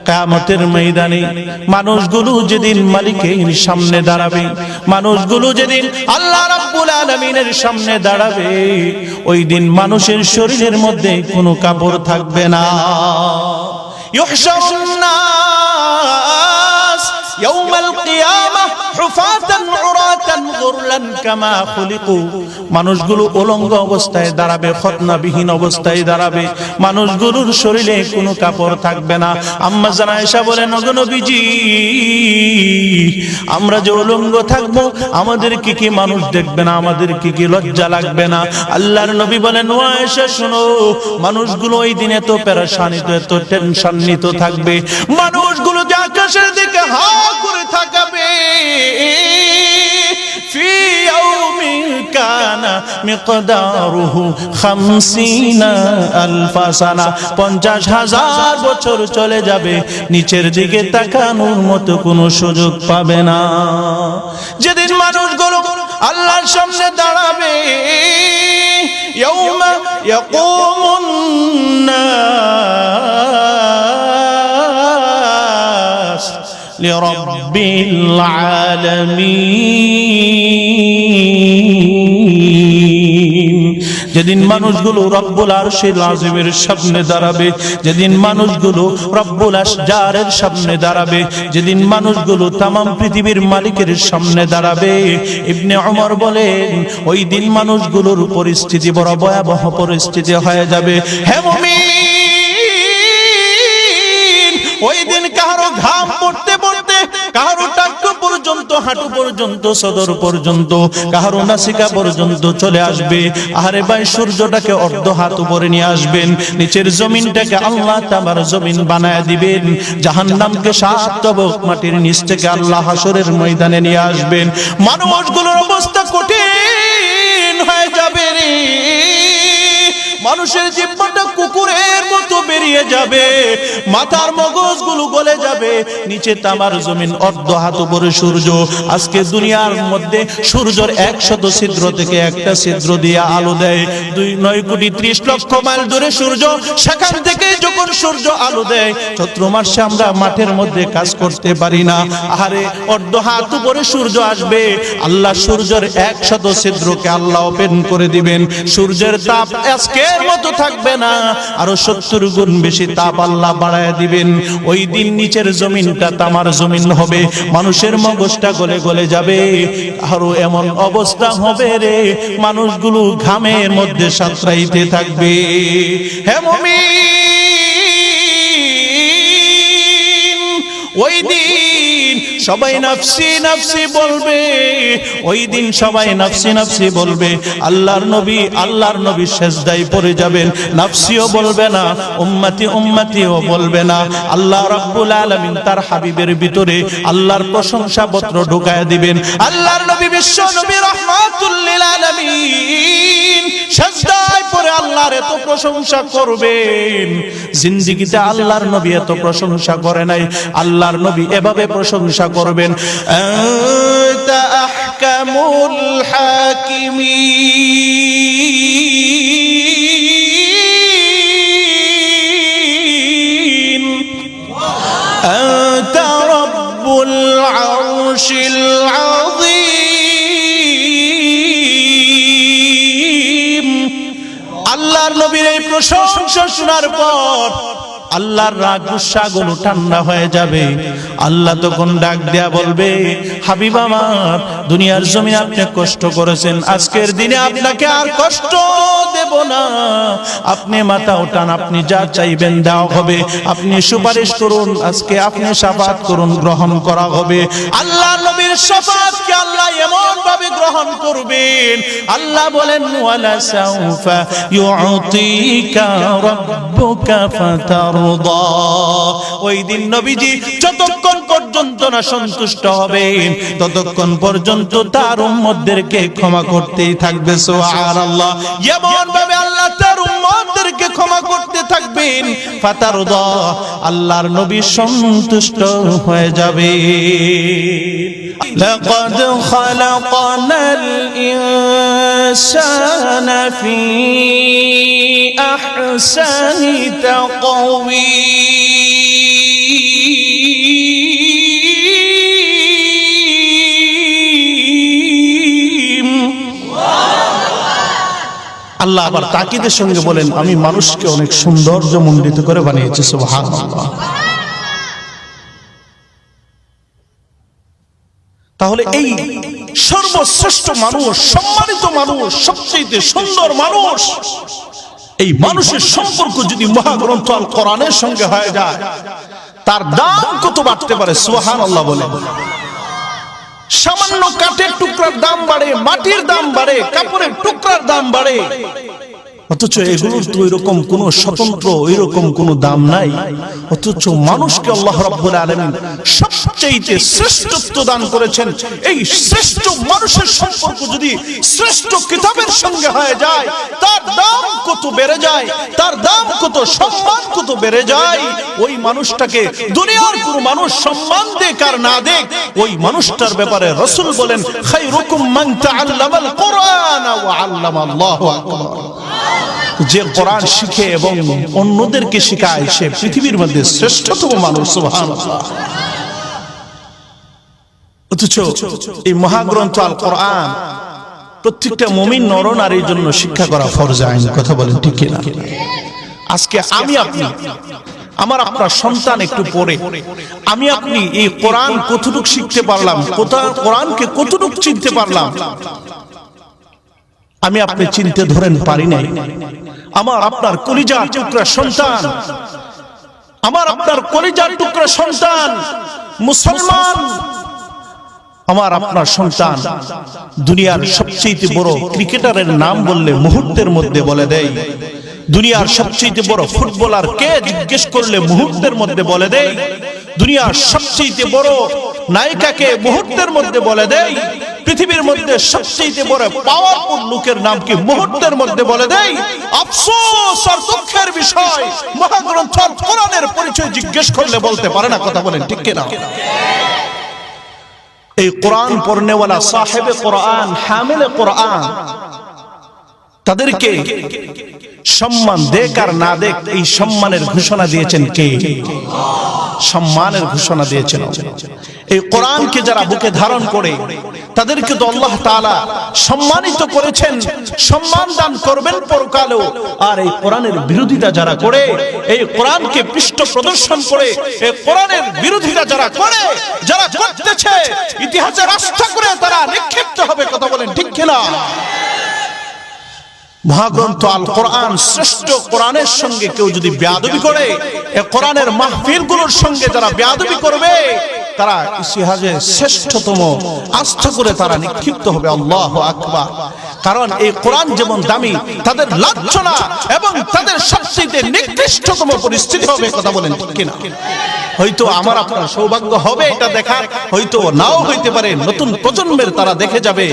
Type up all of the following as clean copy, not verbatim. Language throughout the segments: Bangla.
কিয়ামতের ময়দানে মানুষগুলো যেদিন মালিকের সামনে দাঁড়াবে, মানুষগুলো যেদিন আল্লাহ রাব্বুল আলামিনের সামনে দাঁড়াবে, ওই দিন মানুষের শরীরের মধ্যে কোনো কাপড় থাকবে না। ইউহশারুন নাস ইয়াউমাল কিয়ামাহ হুফাতান উরাতান গুরলান কামা খুলিকু। মানুষগুলো উলঙ্গ অবস্থায় দাঁড়াবে, খতনাবিহীন অবস্থায় দাঁড়াবে, মানুষগুলোর শরীরে কোনো কাপড় থাকবে না। আম্মা জান আয়েশা বলেন, ওগো নবীজি, আমরা যে উলঙ্গ থাকবো আমাদের কি মানুষ দেখবে না, আমাদের কি লজ্জা লাগবে না? আল্লাহর নবী বলেন, ও আয়েশা শোনো, মানুষগুলো ওই দিন এত পেরেশানিত, এত টেনশনিত থাকবে, মানুষগুলো যে আকাশের দিকে হা করে থাকবে। ফি ইয়াউমিন কানা মিকদারুহু 50,000 সানা, 50,000 বছর চলে যাবে, নিচের দিকে তাকানোর মতো কোনো সুযোগ পাবে না। যেদিন মানুষগুলো আল্লাহর সামনে দাঁড়াবে, ইয়াউমা ইয়াকুমুন নাস লিরাব্বিল আলামিন। যেদিন মানুষগুলো রব্বুল আরশিল আযীমের সামনে দাঁড়াবে, যেদিন মানুষগুলো রব্বুল আশজারের সামনে দাঁড়াবে, যেদিন মানুষগুলো তামাম পৃথিবীর মালিকের সামনে দাঁড়াবে, ইবনে ওমর বলেন, ওই দিন মানুষগুলোর পরিস্থিতি বড় ভয়াবহ পরিস্থিতি হয়ে যাবে। হে মুমিন, ওই দিন কারো ঘাম পড়তে পড়তে, কারো টাকু পর্যন্ত, হাঁটু পর্যন্ত, সদর পর্যন্ত, কারো নাসিকা পর্যন্ত চলে আসবে। আরে ভাই, সূর্যটাকে অর্ধ হাত উপরে নিয়ে আসবেন, নিচের জমিনটাকে আল্লাহ তাআলা জমিন বানায় দিবেন, জাহান্নামকে 7 তবক মাটির নিচ থেকে আল্লাহ হাসরের ময়দানে নিয়ে আসবেন। মানুষগুলোর অবস্থা কঠিন হয়ে যাবে রে, মানুষের জিহ্বাটা কুকুরের মতো বেরিয়ে যাবে, মাথার মগজগুলো গলে যাবে, নিচে তামার জমিন, অর্ধ হাত উপরে সূর্য। আজকে দুনিয়ার মধ্যে সূর্যের 100 ছিদ্র থেকে একটা ছিদ্র দিয়ে আলো দেয়। 9,30,00,000 মাইল দূরে সূর্য, সেখান থেকে যখন সূর্য আলো দেয়, চৈত্র মাসে আমরা মাঠের মধ্যে কাজ করতে পারি না। আরে অর্ধ হাত উপরে সূর্য আসবে, আল্লাহ সূর্যের 100 ছিদ্রকে আল্লাহ ওপেন করে দিবেন, সূর্যের তাপ আজকে মতো থাকবে না, আরো 70 গুণ বেশি তাপ আল্লাহ বাড়ায় দিবেন। ওই দিন নিচের জমিনটা তামার জমিন হবে, মানুষের মগজটা গলে গলে যাবে, আরো এমন অবস্থা হবে রে, মানুষগুলো ঘামের মধ্যে সাঁতরাইতে থাকবে। হে মুমিন, ওই দিন সবাই নাফসি নাফসি বলবে, ওই দিন সবাই নাফসি নাফসি বলবে। আল্লাহর নবী সেজদায় পড়ে যাবেন, নাফসিও বলবে না, উম্মতি উম্মতিও বলবে না। আল্লাহ রাব্বুল আলামিন তার হাবিবের ভিতরে আল্লাহর প্রশংসা পত্র ঢুকায় দিবেন। আল্লাহর নবী, বিশ্ব নবী, রাহমাতুল লিল আলামিন সেজদায় পড়ে আল্লাহর এত প্রশংসা করবেন, জিন্দেগিতে আল্লাহর নবী এত প্রশংসা করে নাই। আল্লাহর নবী এভাবে প্রশংসা করবেন, আনতা আহকামুল হাকিমিন, আনতা রাব্বুল আরশিল আযীম। আল্লাহর নবীর এই প্রশংসা শোনার পর আল্লাহর রাগ গুসা গুলো ঠান্ডা হয়ে যাবে। আল্লাহ তখন ডাক দেয়া বলবে, হাবিব আমার, দুনিয়ার জমিনে আপনি কষ্ট করেছেন, আজকের দিনে আপনাকে আর কষ্ট দেব না। আপনি মাথা উঠান, আপনি যা চাইবেন দেওয়া হবে, আপনি সুপারিশ করুন, আজকে আপনি শাফাত করুন, গ্রহণ করা হবে। আল্লাহর নবীর শাফাতকে আল্লাহ এমন ভাবে গ্রহণ করবেন, আল্লাহ বলেন, ওয়ালা সাউফা ইউতিকা রাব্বুকা ফাতারদা। ওই দিন নবীজি যতক্ষণ পর্যন্ত না সন্তুষ্ট হবেন, ততক্ষণ পর্যন্ত তার উম্মতদেরকে ক্ষমা করতেই থাকবে। সুবহানাল্লাহ, এমন ভাবে আল্লাহ তার উম্মতদেরকে ক্ষমা করতে থাকবেন, ফাতারদা, আল্লাহর নবী সন্তুষ্ট হয়ে যাবে। لقد خلقنا الإنسان في أحسن تقويم আল্লাহ আবার তাকিদের সঙ্গে বলেন আমি মানুষকে অনেক সৌন্দর্যমণ্ডিত করে বানিয়েছি সুবহানাল্লাহ। তাহলে এই সর্বশ্রেষ্ঠ মানুষ, সম্মানিত মানুষ, সবচেয়ে সুন্দর মানুষ, এই মানুষের সম্পর্ক যদি মহাগ্রন্থ আল কোরআনের সঙ্গে হয়ে যায় তার দাম কত বাড়তে পারে সুবহানাল্লাহ বলেন। সামান্য কাঠের টুকরার দাম বাড়ে, মাটির দাম বাড়ে, কাপড়ের টুকরার দাম বাড়ে, অথচ এগুলোর তো এরকম কোন স্বতন্ত্র এরকম কোন দাম নাই। অথচ মানুষকে আল্লাহ রাব্বুল আলামিন সবচেয়ে শ্রেষ্ঠত্ব দান করেছেন। এই শ্রেষ্ঠ মানুষের সম্পর্ক যদি শ্রেষ্ঠ কিতাবের সঙ্গে হয়ে যায় তার দাম কত বেড়ে যায়, তার দাম কত, সম্মান কত বেড়ে যায়। ওই মানুষটাকে দুনিয়ার কোনো মানুষ সম্মান দেখ আর না দেখ, ওই মানুষটার ব্যাপারে রাসূল বলেন খায়রুকুম মান তাআল্লামাল কুরআন ওয়া আল্লামা আল্লাহু আকবার। যে কোরআন শিখে এবং অন্যদেরকে শেখায় সে পৃথিবীর মধ্যে শ্রেষ্ঠতম মানুষ সুবহানাল্লাহ। অথচ এই মহাগ্রন্থ আল কোরআন প্রত্যেকটা মুমিন নর নারীর জন্য শিক্ষা করা ফরজ আইন। কথা বলেন ঠিক কি না? আজকে আমি আপনি, আমার আপনার সন্তান একটু পড়ে আমি আপনি এই কোরআন কতটুকু শিখতে পারলাম, কোরআনকে কতটুকু চিনতে পারলাম, আমি আপনি চিনতে ধরেন পারি নাই। আমার আপনার কলিজার টুকরা সন্তান, আমার আপনার কলিজার টুকরা সন্তান মুসলমান, আমার আপনার সন্তান দুনিয়ার সবচেয়ে বড় ক্রিকেটারের নাম বললে মুহূর্তের মধ্যে বলে দেয়, দুনিয়ার সবচেয়ে বড় ফুটবলার কে জিজ্ঞেস করলে মুহূর্তের মধ্যে বলে দেয়, দুনিয়ার সবচেয়ে বড় নায়িকাকে মুহূর্তের মধ্যে বলে দেয়, পৃথিবীর মধ্যে সবচেয়ে বড় পাওয়ারফুল লোকের নাম কি মুহূর্তের মধ্যে বলে দেয়। আফসোস আর দুঃখের বিষয় মহাগ্রন্থ আল কোরআনের পরিচয় জিজ্ঞেস করলে বলতে পারে না। কথা বলেন ঠিক কিনা? এই কোরআন পড়নেওয়ালা সাহেবে কোরআন, হামিলে কোরআন, তাদেরকে সম্মান দেখ আর না দেখ এই সম্মানের ঘোষণা দিয়েছেন কে? সম্মানের ঘোষণা দিয়েছেন এই কোরআনকে যারা বুকে ধারণ করে তাদেরকে তো আল্লাহ তাআলা সম্মানিত করেছেন, সম্মান দান করবেন পরকালেও। আর এই কোরআনের বিরোধিতা যারা করে, এই কোরআনকে পৃষ্ঠ প্রদর্শন করে, এই কোরআনের বিরোধিতা যারা করে, যারা করতেছে, ইতিহাসে রাস্তা করে তারা নিক্ষিপ্ত হবে। কথা বলেন ঠিক কিনা? মহাগ্রন্থ আল কোরআন শ্রেষ্ঠ কোরআনের সঙ্গে কেউ যদি বেয়াদবি করে, এই কোরআনের মাহফিলগুলোর সঙ্গে যারা বেয়াদবি করবে তারা ইতিহাসে শ্রেষ্ঠতম আস্থা করে তারা নিক্ষিপ্ত হবে। আল্লাহু আকবার। কারণ এই কোরআন যেমন দামি, তাদের লাঞ্ছনা এবং তাদের সবচেয়ে নিকৃষ্টতম পরিস্থিতি হবে। কথা বলেন ঠিক কিনা? হয়তো আমার আপনার সৌভাগ্য হবে এটা দেখার, হয়তো নাও হইতে পারে। নতুন প্রজন্মের তারা দেখে যাবে,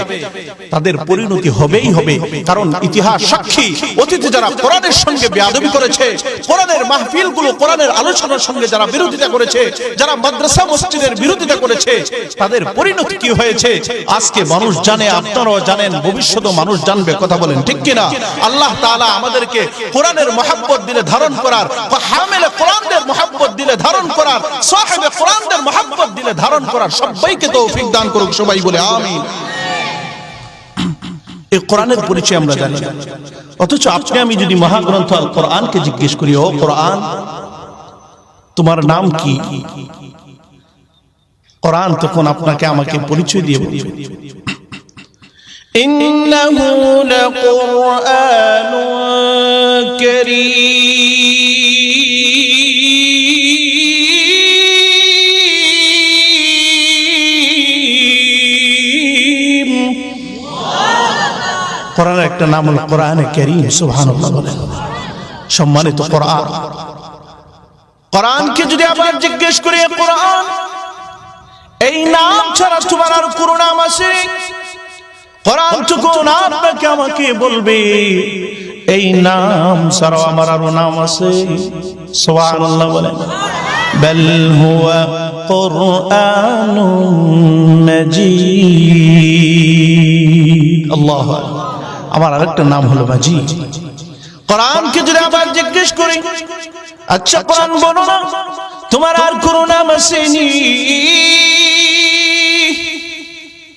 তাদের পরিণতি হবেই হবে। কারণ ইতিহাস সাক্ষী, অতীতে যারা কোরআনের সঙ্গে বেয়াদবি করেছে, কোরআনের মাহফিলগুলো, কোরআনের আলোচনার সঙ্গে যারা বিরোধিতা করেছে, যারা মাদ্রাসা মসজিদের বিরোধিতা করেছে, তাদের পরিণতি কি হয়েছে আজকে মানুষ জানে, আপনারাও জানেন, ভবিষ্যতে মানুষ জানবে। কথা বলেন ঠিক কিনা? আল্লাহ তাআলা আমাদেরকে কোরআনের মহব্বত দিলে ধারণ করার, হামিলে কোরআনের মহব্বত দিলে ধারণ করার, সাহেবে কোরআনের মহব্বত দিলে ধারণ করার সবাইকে তৌফিক দান করুক। সবাই বলে আমিন। এই কোরআনের পরিচয় আমরা জানি না, অথচ আপনি আমি যদি মহাগ্রন্থ আল কোরআনকে জিজ্ঞেস করি, ও কোরআন তোমার নাম কি? কোরআন তখন আপনাকে আমাকে পরিচয় দিয়ে বলবে ইন্নাহু লাকুরআনুন কারীম। কোরআনের একটা নাম হলো কোরআনে কারীম। সুবহানাল্লাহ বলেন। সম্মানিত কোরআন, কোরআনকে যদি আবার জিজ্ঞেস করি, কোরআন এই নাম ছাড়া তোমার আর কোনো নাম আছে? কোরআন তো কোন আপনাকে আমাকে বলবে এই নাম ছাড়া আমার আরো নাম আছে। সুবহানাল্লাহ বলেন। বাল হুয়া কুরআনুন মাজিদ। আল্লাহু আকবার। আমার আরেকটা নাম হলো মাজিদ। কোরআনকে যদি আবার জিজ্ঞেস করি, আচ্ছা কোরআন বলো না তোমার আর কোনো নাম আসেনি?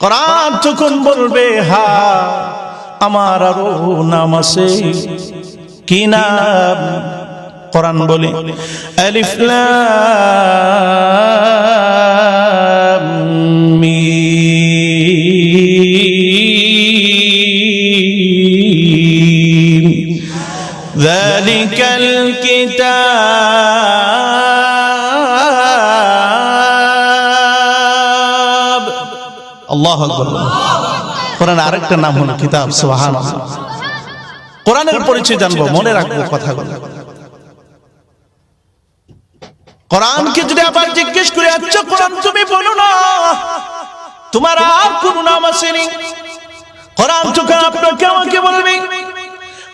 কোরআন তখন বলবে হ্যাঁ আমার আরো নাম আছে। কি নাম? কোরআন বলে আলিফ লাম মিম যালিকাল কিতাব। আল্লাহু আকবার। কোরআন আরেকটা নাম হলো কিতাব। সুবহানাল্লাহ। কোরআনের পরিচয় জানবো, মনে রাখবো কথাগুলো। কোরআনকে যদি আবার জিজ্ঞেস করে, আচ্ছা কোরআন তুমি বলো না তোমার আর কোন নাম আসেনি? কোরআন যখন আপনাকে আমাকে বলবে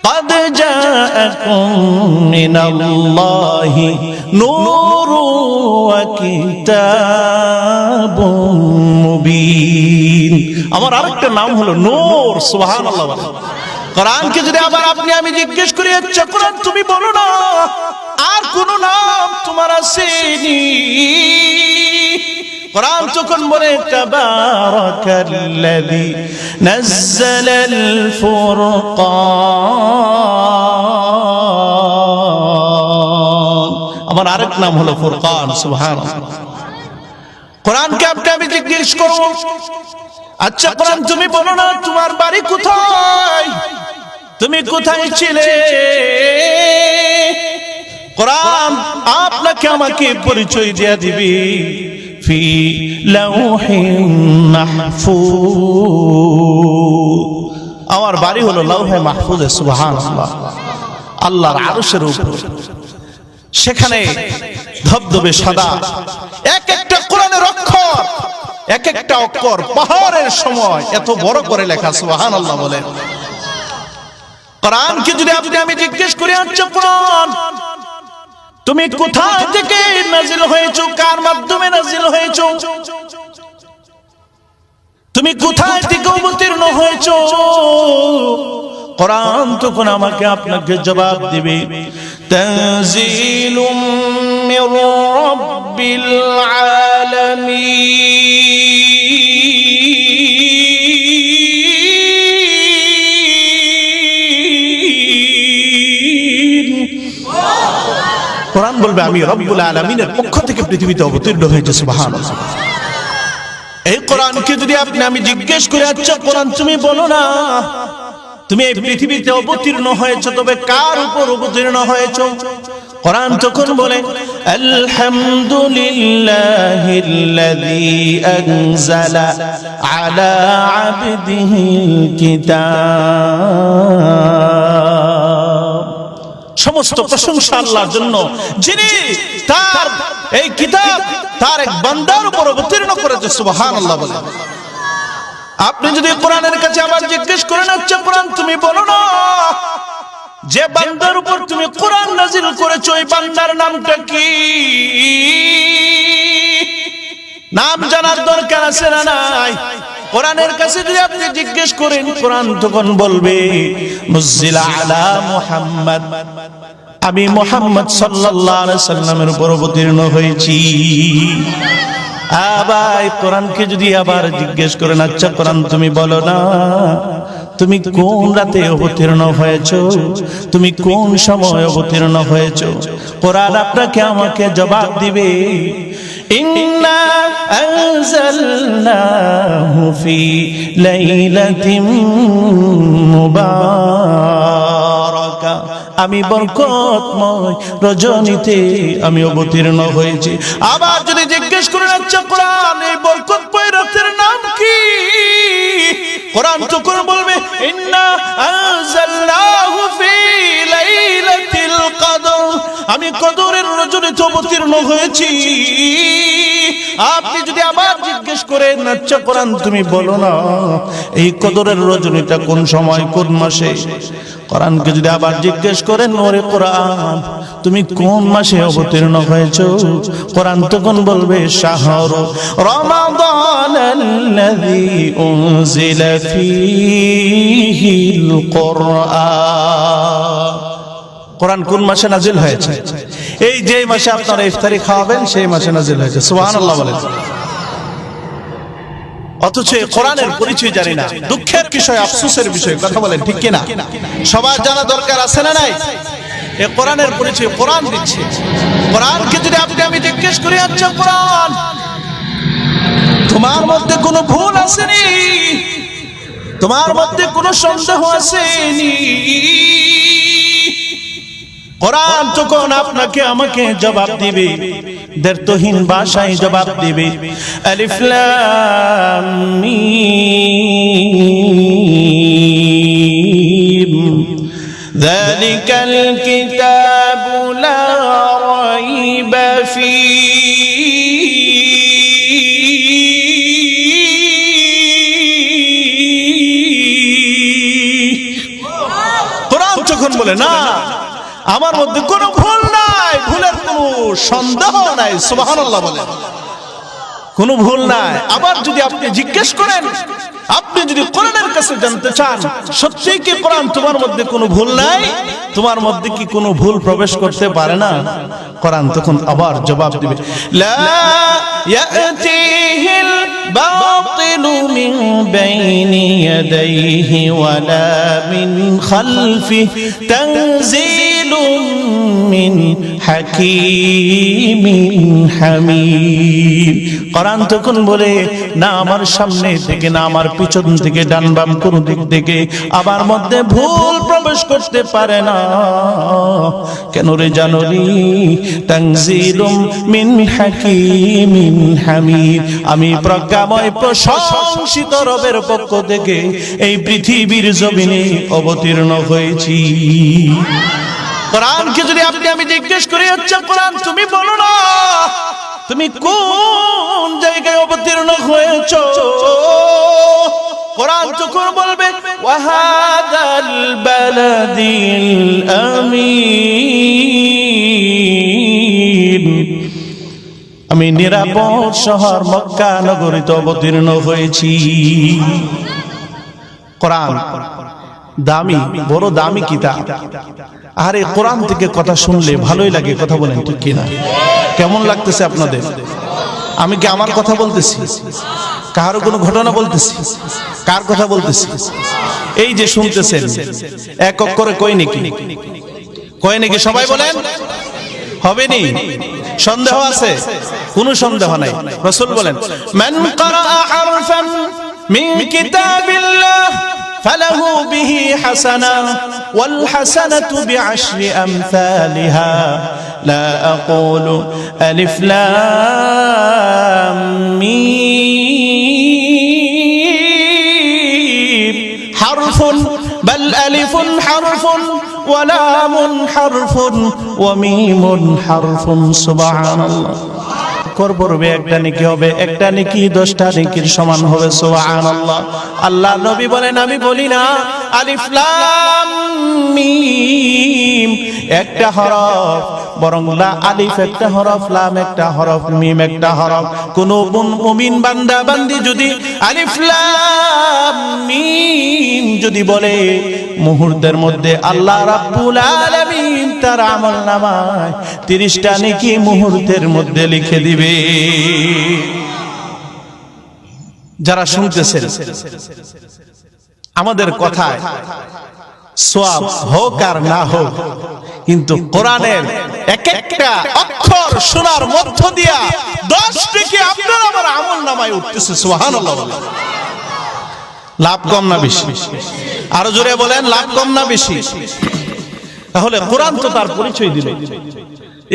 قد جاءكم من الله نور وكتاب مبين। আমার আরেকটা নাম হলো নূর। সুবহানাল্লাহ। কোরআনকে যদি আবার আপনি আমি জিজ্ঞেস করি, আচ্ছা কোরআন তুমি বলো না আর কোন নাম তোমার আসেনি? কোরআন যখন বলে তাবারাকাল্লাযী নাযালাল ফুরকান, আমার আরেক নাম হলো ফুরকান। সুবহানাল্লাহ। কোরআনকে আপনি আমি জিজ্ঞেস করব, আচ্ছা কোরআন তুমি বলো না তোমার বাড়ি কোথায়, তুমি কোথায় ছিলে? কোরআন আপনাকে আমাকে পরিচয় দিয়ে দিবে ফি লাউহিন মাহফুজ। আমার বাড়ি হলো লাউহে মাহফুজে। সুবহানাল্লাহ। আল্লাহর আরশের উপর, সেখানে ধবধবে সাদা এক একটা কোরআনের অক্ষর, এক একটা অক্ষর পাহাড়ের সময় এত বড় করে লেখা। সুবহানাল্লাহ বলে। কোরআনকে যদি আপনি আমি জিজ্ঞেস করি, আচ্ছা কোরআন তুমি কোথা থেকে নাজিল হয়েছো, কার মাধ্যমে নাজিল হয়েছো, তুমি কোথায় থেকে অবতীর্ণ হয়েছো? কোরআন তখন আমাকে আপনাকে জবাব দিবে তানজিলুম মির রাব্বিল আলামিন। কোরআন বলবে আমি রব্বুল আলামিনের পক্ষ থেকে পৃথিবীতে অবতীর্ণ হয়েছে। সুবহানাল্লাহ। এই কোরআনকে যদি আপনি আমি জিজ্ঞেস করি, আচ্ছা কোরআন তুমি বলো না তুমি এই পৃথিবীতে অবতীর্ণ হয়েছো, তবে কার উপর অবতীর্ণ হয়েছো? কোরআন তখন বলে আলহামদুলিল্লাহিল্লাযী আনজালা আলা আবদিহিল কিতাব। সমস্ত প্রশংসা আল্লাহর জন্য, যিনি তার এই কিতাব তার এক বান্দার উপর অবতীর্ণ করেছে। সুবহানাল্লাহ বলে। আপনি যদি কোরআনের কাছে আবার জিজ্ঞেস করেন, আচ্ছা কোরআন তুমি বলো না যে বান্দার উপর তুমি কোরআন নাজিল করেছো, এই বান্দার নামটা কি? নাম জানার দরকার আছে না নাই? কোরআনের কাছে যদি আপনি জিজ্ঞেস করেন, কোরআন তখন বলবে নুজিলা আলা মুহাম্মদ, আমি মুহাম্মদ সাল্লাল্লাহু আলাইহি সাল্লামের উপর অবতীর্ণ হয়েছি। আবার কোরআনকে যদি আবার জিজ্ঞেস করেন, আচ্ছা কোরআন তুমি বলো না তুমি কোন রাতে অবতীর্ণ হয়েছো, তুমি কোন সময় অবতীর্ণ হয়েছো? কোরআন আপনাকে আমাকে জবাব দিবে ইন্না আনজালনাহু ফি লাইলাতিন মুবারাকা, আমি বরকতময় রজনীতে আমি অবতীর্ণ হয়েছি। আবার যদি জিজ্ঞেস করেন, আচ্ছা কোরআন এই বরকতময় রাতের নাম কি? কোরআন তখন বলবে ইন্না আনজালনাহু ফি লাইলাতিল কদর, আমি কদরের রজনীতে অবতীর্ণ হয়েছি। আপনি যদি আবার জিজ্ঞেস করেন, আচ্ছা কোরআন তুমি বলো না এই কদরের রজনীটা কোন সময় কোন মাসে? কোরআনকে যদি আবার জিজ্ঞেস করেন, ওরে কোরআন তুমি কোন মাসে অবতীর্ণ হয়েছো? কোরআন তখন বলবে শাহরু রমাদানাল্লাযী উনজিলা ফীহিল কুরআন। কোরআন কোন মাসে নাজিল হয়েছে? এই যে মাসে আপনারা ইফতারি খাওয়াবেন সেই মাসে নাজিল হয়েছে। সুবহানাল্লাহ বলেন। অথচ কোরআনের পরিচয় জানি না। দুঃখের বিষয়, আফসোসের বিষয়, কথা বলেন ঠিক কিনা? সবার জানা দরকার আছে না নাই? এই কোরআনের পরিচয় কোরআন দিচ্ছে। কোরআনকে যদি আপনি আমি জিজ্ঞেস করি, আচ্ছা কোরআন, তোমার মধ্যে কোনো ভুল আসেনি? তোমার মধ্যে কোনো সন্দেহ আসেনি? কোরআন তখন আপনাকে আমাকে জবাব দিবে, দ্ব্যর্থহীন ভাষায় জবাব দিবে। আলিফ লাম মিম যালিকাল কিতাবু লা রাইবা কোরআন যখন বলে না, আমার মধ্যে কোনো ভুল নাই, ভুলের কোনো সন্দেহ নাই, সুবহানাল্লাহ বলেন, কোনো ভুল নাই। আবার যদি আপনি জিজ্ঞেস করেন, আপনি যদি কোরআনের কাছে জানতে চান সত্যিই কি কোরআন তোমার মধ্যে কোনো ভুল নাই, তোমার মধ্যে কি কোনো ভুল প্রবেশ করতে পারে না, কোরআন তখন আবার জবাব দিবে, লা ইয়াতিহিল বাতিলু মিন বাইনি ইয়াদাইহি ওয়ালা মিন খালফিহি তানজিলুম মিন হাকীমিন হামিদ। কোরআন তখন বলে না আমার সামনে থেকে, না আমার পিছন থেকে, ডান বাম কোন দিক থেকে আমার মধ্যে ভুল প্রবেশ করতে পারে না। কেন রে জানলি? তানজিলুম মিন হাকীমিন হামিদ, আমি প্রজ্ঞাময় প্রশংসিত রবের পক্ষ থেকে এই পৃথিবীর জমিনে অবতীর্ণ হয়েছি। কোরআনকে যদি আপনি আমি জিজ্ঞেস করি, আচ্ছা কোরআন তুমি বলো না, তুমি কোন জায়গায় অবতীর্ণ হয়েছো? কোরআন যখন বলবে ওয়াহাদাল বালাদিল আমিন, আমি নিরাপদ শহর মক্কা নগরীতে অবতীর্ণ হয়েছি। কোরআন দামি, বড় দামি কিতাব। আরে কোরআন থেকে কথা শুনলে ভালোই লাগে, কথা বলেন ঠিক কিনা? কেমন লাগতেছে আপনাদের? আমি কি আমার কথা বলতেছি? কারো কোনো ঘটনা বলতেছি? কার কথা বলতেছি? এই যে শুনতেছেন, এক অক্ষরে কই নাকি? কয় নাকি? সবাই বলেন হবে নি? সন্দেহ আছে? কোনো সন্দেহ নাই। রাসূল বলেন, মান ক্বারাআ হারফান মিন কিতাবিল্লাহ ফালাহু বিহি হাসানা ওয়াল হাসানাতু বিআশরি আমসালিহা লা আকুলু আলিফ লাম মিম হারফুন বাল আলিফুন হারফুন ওয়া লামুন হারফুন ওয়া মিমুন হারফুন। সুবহানাল্লাহ। করবে একটা নেকি হবে, একটা নেকি 10টা নেকির সমান হবে। সুবহানাল্লাহ। আল্লাহ নবী বলেন, আমি বলি না আলিফ লাম মিম একটা হরফ, বরং লা আলিফ একটা হরফ, লাম একটা হরফ, মিম একটা হরফ। কোন মুমিন বান্দা বান্দি যদি আলিফ লাম মিম যদি বলে, মুহূর্তের মধ্যে আল্লাহ রাব্বুল আলামিন তার আমলনামায় 30টা নেকি মুহূর্তের মধ্যে লিখে দিবে। যারা শুনতেছেন আমাদের কথায় সওয়াব হোক আর না হোক, কিন্তু কোরআনের এক একটা অক্ষর শোনার মধ্য দিয়া 10 নেকি আপনার আমার আমলনামায় উঠতেছে। সুবহানাল্লাহ। লাভ কম না বেশি? আরো জোরে বলেন, লাভ কম না বেশি? তাহলে কোরআন তো তার পরিচয় দিল।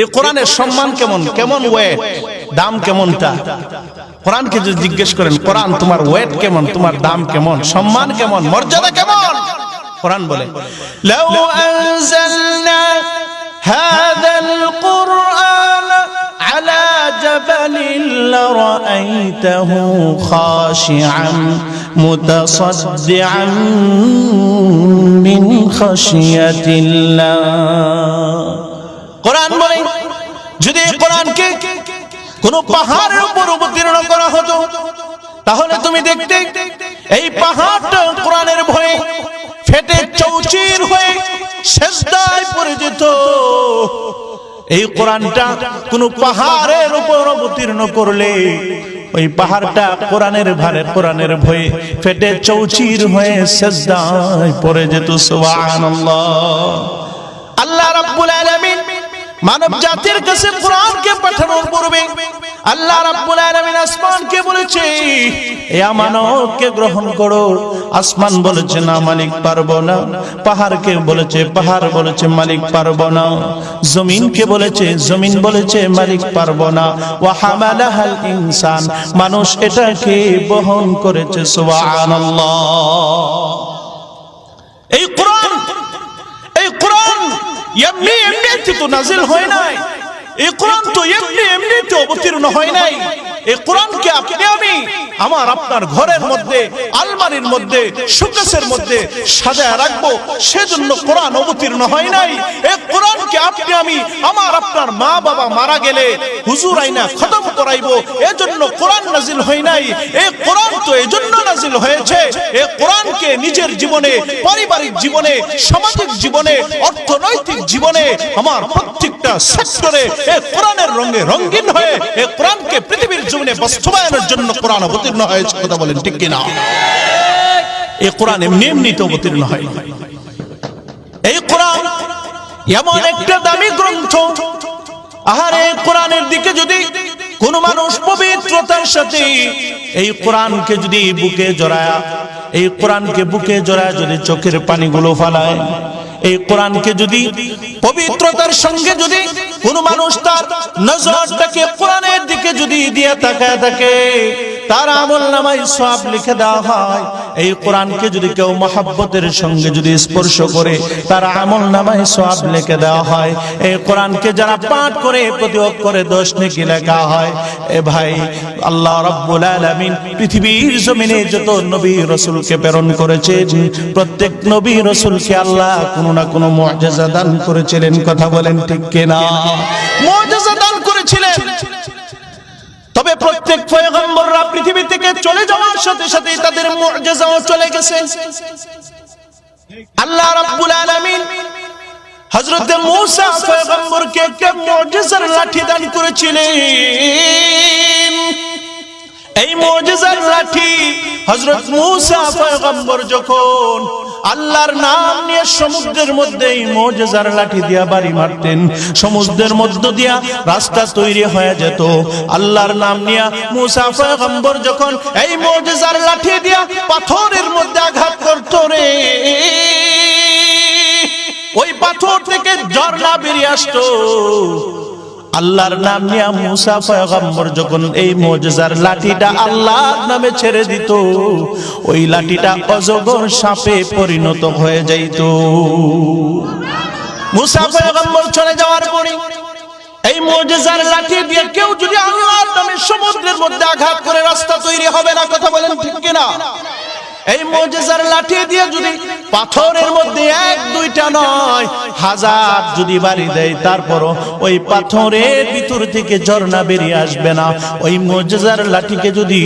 এই কোরআনের সম্মান কেমন, কেমন ওয়েট, দাম কেমনটা? কোরআনকে যদি জিজ্ঞেস করেন, কোরআন তোমার ওয়েট কেমন, তোমার দাম কেমন, সম্মান কেমন, মর্যাদা কেমন? কোরআন বলে, লাউ আনজালনা হাযাল কুরআন আলা জাবালিন লারাআইতাহু খাশিআন মুতাসাদ্দিআন মিন খাশিয়াতিল্লাহ। কোরআন বলে, যদি কোরআনকে কোন পাহাড়ের উপর অবতীর্ণ করা হতো, তাহলে তুমি দেখতে এই পাহাড়টা কোরআনের ভয়ে ফেটে চৌচির হয়ে সিজদায় পড়ে যেত। এই কোরআনটা কোন পাহাড়ের উপর অবতীর্ণ করলে ওই পাহাড়টা কোরআনের ভারে কোরআনের ভয়ে ফেটে চৌচির হয়ে সিজদায় পড়ে যেত। সুবহানাল্লাহ। আল্লাহ রাব্বুল আলামিন মানব জাতির কাছে কোরআনকে পাঠানোর পূর্বে আল্লাহ রাব্বুল আলামিন আসমানকে বলেছে, এ আমানতকে গ্রহণ করো। আসমান বলেছে, না মালিক পারবো না। পাহাড়কে বলেছে, পাহাড় বলেছে মালিক পারবো না। জমিনকে বলেছে, জমিন বলেছে মালিক পারবো না। ওয়া হামালাহাল ইনসান, মানুষ এটাকে বহন করেছে। সুবহানাল্লাহ। এই কোরআন এমনি এমনিতে তো নাজিল হয় নাই। এই কোরআন তো এমনি এমনিতে অবতীর্ণ হয় নাই। এই কোরআনকে আপনি আমি আমার আপনার ঘরের মধ্যে, আলমারির মধ্যে, শোকেসের মধ্যে সাজায় রাখবো, সেজন্য কোরআন অবতীর্ণ হয় নাই। এই কোরআনকে আপনি আমি আমার আপনার মা বাবা মারা গেলে হুজুর আইনা খতম করাইবো, এজন্য কোরআন নাজিল হয় নাই। এই কোরআন তো এজন্য নাজিল হয়েছে, এই কোরআনকে নিজের জীবনে, পারিবারিক জীবনে, সামাজিক জীবনে, অর্থনৈতিক জীবনে, আমার প্রত্যেকটা সেক্টরে এই কোরআনের রঙে রঙিন হয়ে এই কোরআনকে পৃথিবীর জীবনে বাস্তবায়নের জন্য কোরআন অবতীর্ণ হয়েছে। কথা বলেন ঠিক কিনা? এই কোরআন এমনি এমনিতে অবতীর্ণ হয়। এই কোরআন এমন একটা দামি গ্রন্থ, আহারে কোরআনের দিকে যদি কোন মানুষ পবিত্রতার সাথে এই কোরআনকে যদি বুকে জড়ায়, এই কোরআনকে বুকে জড়ায় যদি চোখের পানিগুলো ফালায়, এই কোরআনকে যদি পবিত্রতার সঙ্গে যদি কোন মানুষ তার নজরটাকে কোরআনের দিকে যদি দিয়ে তাকায় থাকে, তার আমলনামায় সওয়াব লিখে দেওয়া হয়। এই কোরআনকে যদি কেউ মহব্বতের সঙ্গে যদি স্পর্শ করে, তার আমলনামায় সওয়াব লিখে দেওয়া হয়। এই কোরআনকে যারা পাঠ করে প্রতি অক্ষরে 10 নেকি লেখা হয়। এ ভাই, আল্লাহ রাব্বুল আলামিন পৃথিবীর জমিনে যত নবী রাসূলকে প্রেরণ করেছেন, প্রত্যেক নবী রাসূলকে আল্লাহ কোনো না কোনো মুআজিজা দান করেছিলেন। কথা বলেন ঠিক কিনা? মুআজিজা দান করেছিলেন। তবে প্রত্যেক পয়গম্বররা পৃথিবী থেকে চলে যাওয়ার সাথে সাথে তাদের মুআজিজাও চলে গেছে। আল্লাহ রাব্বুল আলামিন হযরত মূসা পয়গম্বরকে একটা মুআজিজার লাঠি দান করেছিলেন। এই মুআজিজার লাঠি হযরত মূসা পয়গম্বর যখন আল্লাহর নাম নিয়ে সমুদ্রের মধ্যে এই মুআজিজার লাঠি দিয়া বাড়ি মারতেন, সমুদ্রের মধ্য দিয়া রাস্তা তৈরি হয়ে যেত। আল্লাহর নাম নিয়ে মূসা পয়গম্বর যখন এই মুআজিজার লাঠি দিয়া পাথরের মধ্যে আঘাত করত রে, ওই পাথর থেকে ঝর্ণা বেরিয়ে আসতো। আল্লাহর নাম নিয়ে মূসা পয়গম্বর যখন এই মুআজিজার লাঠিটা আল্লাহর নামে ছেড়ে দিত, ওই লাঠিটা অজগর সাপে পরিণত হয়ে যাইত। মূসা পয়গম্বর চলে যাওয়ার পরে এই মুআজিজার লাঠি দিয়ে কেউ যদি আল্লাহর নামে সমুদ্রের মধ্যে আঘাত করে, রাস্তা তৈরি হবে না। কথা বলেন ঠিক কিনা? এই মুআজিজার লাঠি দিয়ে যদি পাথরের মধ্যে 1-2টা নয়, 1000 যদি বাড়ি দেয়, তারপরও ওই পাথরের ভিতর থেকে ঝর্ণা বেরিয়ে আসবে না। ওই মুআজিজার লাঠিকে যদি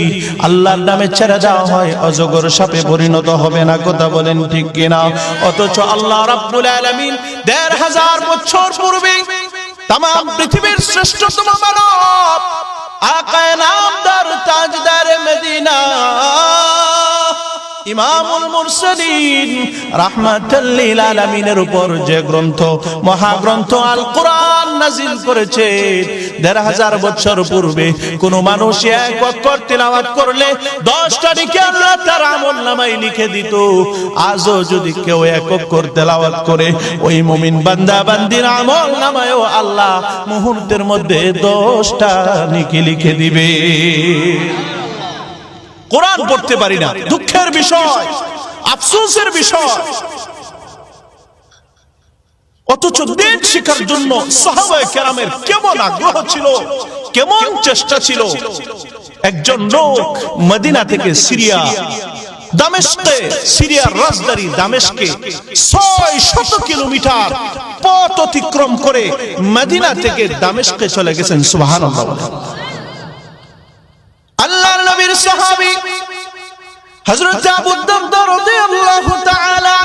আল্লাহর নামে ছেড়ে দেওয়া হয়, অজগর সাপে পরিণত হবে না। কথা বলেন ঠিক কিনা? অথচ আল্লাহ রাব্বুল আলামিন 1500 বছর পূর্বে तमाम পৃথিবীর শ্রেষ্ঠতম মানব আকায়ে নামদার তাজদার মদিনা ইমামুল মুরসালিন রাহমাতাল লিল আলামিনের উপর যে গ্রন্থ মহাগ্রন্থ আল কোরআন নাজিল করেছে 1500 বছর পূর্বে কোন মানুষ এক অক্ষর তিলাওয়াত করলে 10টা নেকি আল্লাহ তার আমলনামায় লিখে দিত। আজও যদি কেউ এক অক্ষর তিলাওয়াত করে ওই মুমিন বান্দা বান্দির আমলনামায়ও আল্লাহ মুহূর্তের মধ্যে 10টা নেকি লিখে দিবে। কোরআন পড়তে পারি না, দুঃখের বিষয়, আফসোসের বিষয়। অথচ দিন শিখার জন্য সাহাবায়ে কেরামের কেমন আগ্রহ ছিল, কেমন চেষ্টা ছিল। একজন লোক মদিনা থেকে সিরিয়া দামেস্কে, সিরিয়ার রাজধানী দামেস্কে 600 কিলোমিটার পথ অতিক্রম করে মদিনা থেকে দামেস্কে চলে গেছেন। সুবহানাল্লাহ। আল্লাহর নবীর সাহাবী হযরত আবু দারদা রাদিয়াল্লাহু তাআলা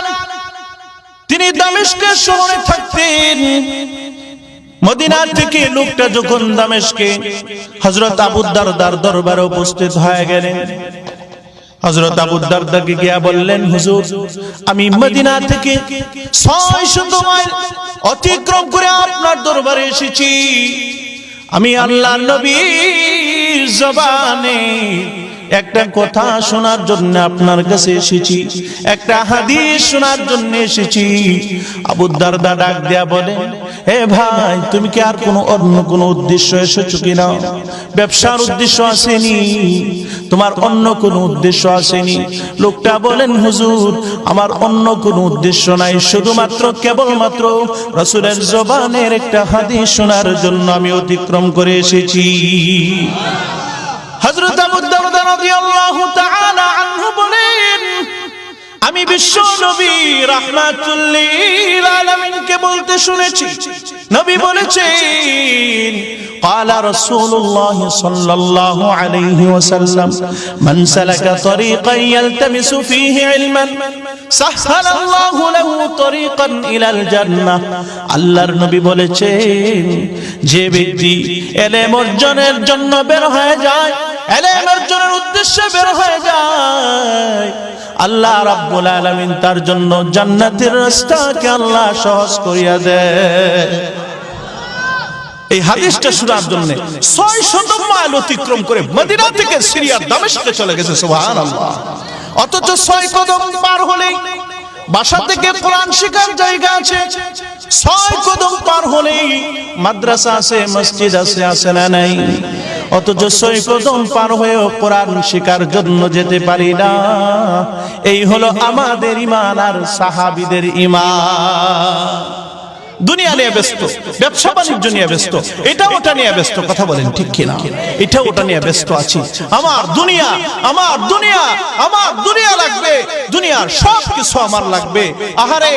তিনি দামেস্কের শহরে থাকতেন। মদিনা থেকে লোকটা যখন দামেস্কে হযরত আবু দারদার দরবারে উপস্থিত হয়ে গেলেন, হযরত আবু দারদাকে গিয়া বললেন, হুজুর আমি মদিনা থেকে 600 মাইল অতিক্রম করে আপনার দরবারে এসেছি। আমি আল্লাহর নবীর জবানে একটা কথা শোনার জন্য আপনার কাছে এসেছি, একটা হাদিস শোনার জন্য এসেছি। আবু দারদা ডাক দেয়া বলে, হে ভাই, তুমি কি আর অন্য কোনো উদ্দেশ্য এসেছো কিনা? ব্যবসার উদ্দেশ্য আসেনি? তোমার অন্য কোনো উদ্দেশ্য আসেনি? লোকটা বলেন, হুজুর আমার অন্য কোনো উদ্দেশ্য নাই, শুধুমাত্র কেবলমাত্র রাসূলের জবানের একটা হাদিস শোনার জন্য আমি অতিক্রম করে এসেছি। হযরত আবু দারদা রাদিয়াল্লাহু তাআলা আনহু বলেন, আমি বিশ্ব নবী রাহমাতুল লিল আলামিনকে বলতে শুনেছি, নবী বলেছেন, قال رسول الله صلى الله عليه وسلم من سلك طريقا يلتمس فيه علما سهل الله له طريقا الى الجنه। আল্লাহর নবী বলেছেন, যে ব্যক্তি ইলম অর্জনের জন্য বের হয়ে যায়, ইলম অর্জনের উদ্দেশ্যে বের হয়ে যায়, আল্লাহ রাব্বুল আলামিন তার জন্য জান্নাতের রাস্তাকে আল্লাহ সহজ করিয়া দেয়। এই হাদিসটা শোনার জন্য 600 মাইল অতিক্রম করে মদিনা থেকে সিরিয়ার দামেস্কে চলে গেছে, সুবহানাল্লাহ। অথচ 6 কদম পার হলেই বাসা থেকে কোরআন শেখার জায়গা আছে, 6 কদম পার হলেই মাদ্রাসা আছে, মসজিদ আছে, আছে না নাই? অথচ 6 কদম পার হয়েও কোরআন শেখার জন্য যেতে পারি না। এই হলো আমাদের ঈমান আর সাহাবীদের ঈমান। দুনিয়া নিয়ে ব্যস্ত, ব্যবসা বাণিজ্য নিয়ে ব্যস্ত, এটা ওটা নিয়ে ব্যস্ত, কথা বলেন ঠিক কিনা? এটা ওটা নিয়ে ব্যস্ত আছি। আমার দুনিয়া, আমার দুনিয়া, আমার দুনিয়া লাগবে, দুনিয়ার সব কিছু আমার লাগবে। আহারে,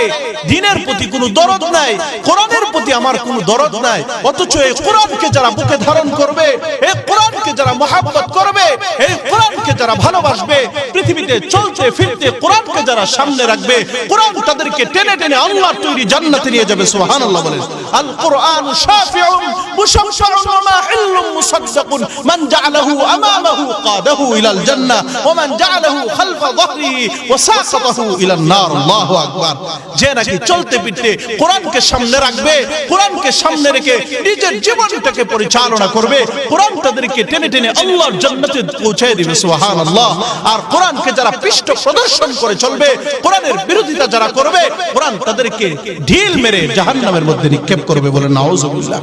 দ্বীনের প্রতি কোনো দরদ নাই, কোরআনের প্রতি আমার কোনো দরদ নাই। অথচ এই কোরআনকে যারা বুকে ধারণ করবে, এই কোরআনকে যারা মহব্বত করবে, এই কোরআনকে যারা ভালোবাসবে, পৃথিবীতে চলতে ফিরতে কোরআনকে যারা সামনে রাখবে, কোরআন তাদেরকে টেনে টেনে আল্লাহর তৈরি জান্নাতে নিয়ে যাবে। সুবহানাল্লাহ বলেন। আল কোরআন শাফিউন মুশাফফাউন ওয়া মাহিল্লুম মুসাদ্দাকুন মান জাআলাহু আমামাহু কাদাহু ইলাল জান্নাহ ওয়া মান জাআলাহু খালফা যাহরিহি ওয়া সাকাতাহু ইলান নার। আল্লাহু আকবার। যে নাকি চলতে ফিরতে কোরআনকে সামনে রাখবে, কোরআনকে সামনে রেখে নিজের জীবনটাকে পরিচালনা করবে, কোরআন তাদেরকে টেনে টেনে আল্লাহর জান্নাতে পৌঁছে দিবে। সুবহানাল্লাহ। আর কোরআনকে যারা পৃষ্ঠ প্রদর্শন করে চলবে, কোরআনের বিরোধিতা যারা করবে, কোরআন তাদেরকে ঢিল মেরে জাহান্নামের মধ্যে নিক্ষেপ করবে। বলে নাউযুবিল্লাহ।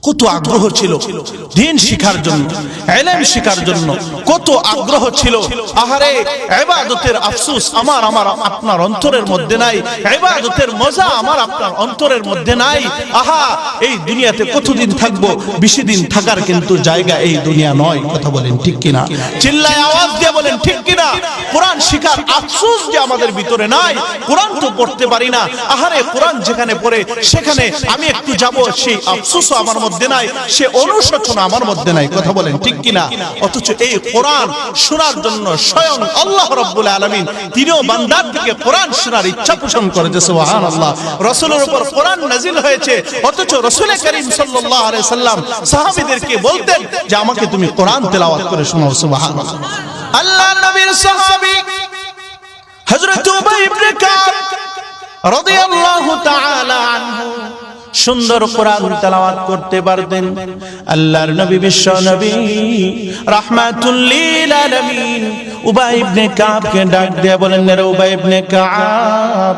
কত আগ্রহ ছিল দ্বীন শিখার জন্য, ইলম শিখার জন্য, কত আগ্রহ ছিল। আহারে, ইবাদতের আফসোস আমার আপনার অন্তরের মধ্যে নাই, ইবাদতের মজা আমার আপনার অন্তরের মধ্যে নাই। আহা, এই দুনিয়াতে কতদিন থাকবো? বেশি দিন থাকার কিন্তু জায়গা এই দুনিয়া নয়, কথা বলেন ঠিক কিনা? চিল্লায় আওয়াজ দিয়ে বলেন ঠিক কিনা? কোরআন শিখার আফসোস যে আমাদের ভিতরে নাই, কোরআন তো পড়তে পারি না। আহারে, কোরআন যেখানে পড়ে সেখানে আমি একটু যাব, সেই আফসোসও আমার মধ্যে নাই, সে অনুশোচনা আমার মধ্যে নাই, কথা বলেন ঠিক কিনা? অথচ এই কোরআন শোনার জন্য স্বয়ং আল্লাহ রাব্বুল আলামিন তিনিও বান্দার থেকে কোরআন শোনার ইচ্ছা পোষণ করেছে। সুবহানাল্লাহ। রাসূলের উপর কোরআন নাযিল হয়েছে, অথচ রাসূল করিম সাল্লাল্লাহু আলাইহি সাল্লাম সাহাবীদেরকে বলতেন যে আমাকে তুমি কোরআন তেলাওয়াত করে শোনাও। সুবহানাল্লাহ। আল্লাহর নবীর সাহাবী হযরত উবাই ইবনে কাব রাদিয়াল্লাহু তাআলা আনহু সুন্দর কোরআন তেলাওয়াত করতে পারতেন। আল্লাহর নবী, বিশ্ব নবী রাহমাতুল লিল আলামিন উবাই ইবনে কাবকে ডাক দিয়ে বলেন, রে উবাই ইবনে কাব,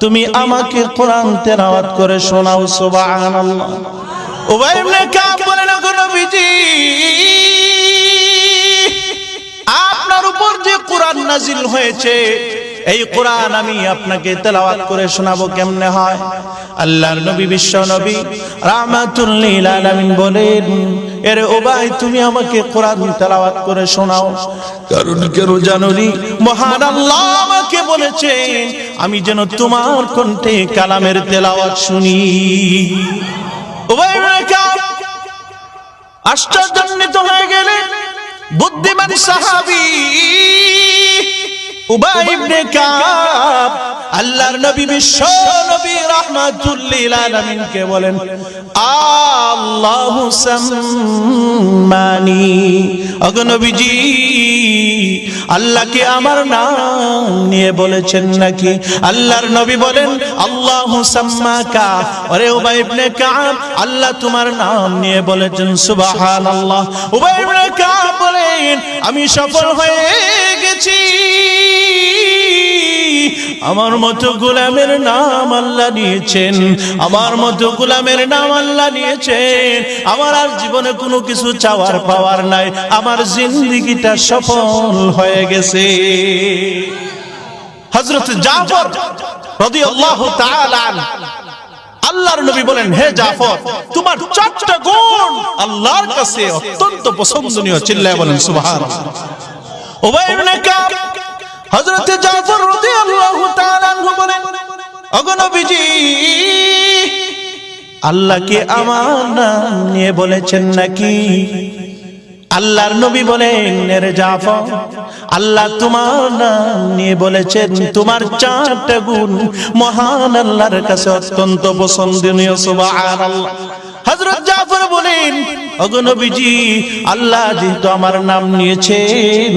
তুমি আমাকে কোরআন তেলাওয়াত করে শোনাও। সুবহানাল্লাহ। উবাই ইবনে কাব বলেন, ওগো নবীজি, আপনার উপর যে কোরআন নাযিল হয়েছে, এই কোরআন আমি আপনাকে তেলাওয়াত করে শোনাবো কেমনে হয়? আল্লাহর নবী, বিশ্ব নবী রাহমাতুল লিল আলামিন বলেন, এরে উবাই, তুমি আমাকে কোরআন তেলাওয়াত করে শোনাও। কারণ কেন জানুনি? মহান আল্লাহ আমাকে বলেছেন আমি যেন তোমার কণ্ঠে কালামের তেলাওয়াত শুনি। উবাই ইবনে কাব আশ্চর্যান্বিত হয়ে গেলেন। বুদ্ধিমান সাহাবী, উবাই ইবনে কাব আল্লাহর নবী বিশ্ব নবী রাহমাতুল লিল আলামিনকে বলেন আল্লাহু সাম্মানি, ওগো নবীজি আল্লাহকে আমার নাম নিয়ে বলেছেন নাকি? আল্লাহর নবী বলেন আল্লাহু সাম্মাকা, ওরে উবাই ইবনে কাব আল্লাহ তোমার নাম নিয়ে বলেছেন। সুবহানাল্লাহ। উবাই ইবনে কাব বলেন আমি সফল হয়ে গেছি, আমার মতো গোলামের নাম আল্লাহ নিয়েছেন, আমার মতো গোলামের নাম আল্লাহ নিয়েছেন, আমার আর জীবনে কোনো কিছু চাওয়ার পাওয়ার নাই, আমার জিন্দেগিটা সফল হয়ে গেছে। হযরত জাফর রাদিয়াল্লাহু তাআলা আনহু আল্লাহর নবী বলেন হে জাফর তোমার চারটা গুণ আল্লাহর কাছে অত্যন্ত পছন্দনীয়। চিল্লায় বলেন সুবহানাল্লাহ। উবাই ইবনে কাব হযরত জাফর রাদিয়াল্লাহু তাআলা আনহু বলেন ওগো নবীজি আল্লাহ কি আমার নাম নিয়ে বলেছেন নাকি? আল্লাহর নবী বলেন রে জাফর আল্লাহ তোমার নাম নিয়ে বলেছেন, তোমার চারটা গুণ মহান আল্লাহর কাছে অত্যন্ত পছন্দনীয়। সুবহানাল্লাহ। হযরত জাফর বলেন ওগো নবীজি আল্লাহ যেহেতু আমার নাম নিয়েছেন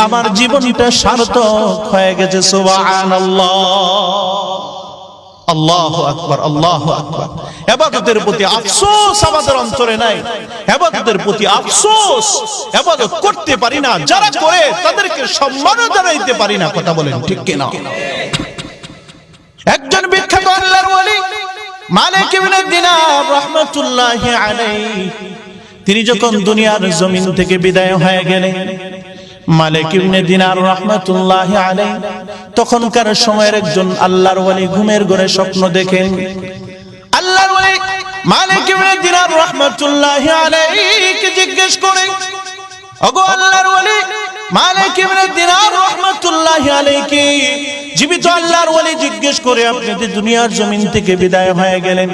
আমার জীবনটা সার্থক হয়ে গেছে। সুবহানাল্লাহ। আল্লাহু আকবার, আল্লাহু আকবার। ইবাদতের প্রতি আফসোস আমাদের অন্তরে নাই, ইবাদতের প্রতি আফসোস, ইবাদত করতে পারি না, যারা করে তাদেরকে সম্মান জানাইতে পারি না। কথা বলেন ঠিক কিনা? একজন বিখ্যাত আল্লাহর ওলি মালিক ইবনে দিনার রাহমাতুল্লাহি আলাইহি তিনি যখন দুনিয়ার জমিন থেকে বিদায় হয়ে গেলেন, মালিক ইবনে দিনার রাহমাতুল্লাহি আলাইহি তখনকার সময়ের একজন আল্লাহর ওলি ঘুমের ঘরে স্বপ্ন দেখেন। আল্লাহর ওলি মালিক ইবনে দিনার রাহমাতুল্লাহি আলাইহি জিজ্ঞেস করে ওগো আল্লাহর ওলি মালিক ইবনে দিনার রাহমাতুল্লাহি আলাইহি জীবিত আল্লাহর ওলি জিজ্ঞেস করে আপনি যে দুনিয়ার জমিন থেকে বিদায় হয়ে গেলেন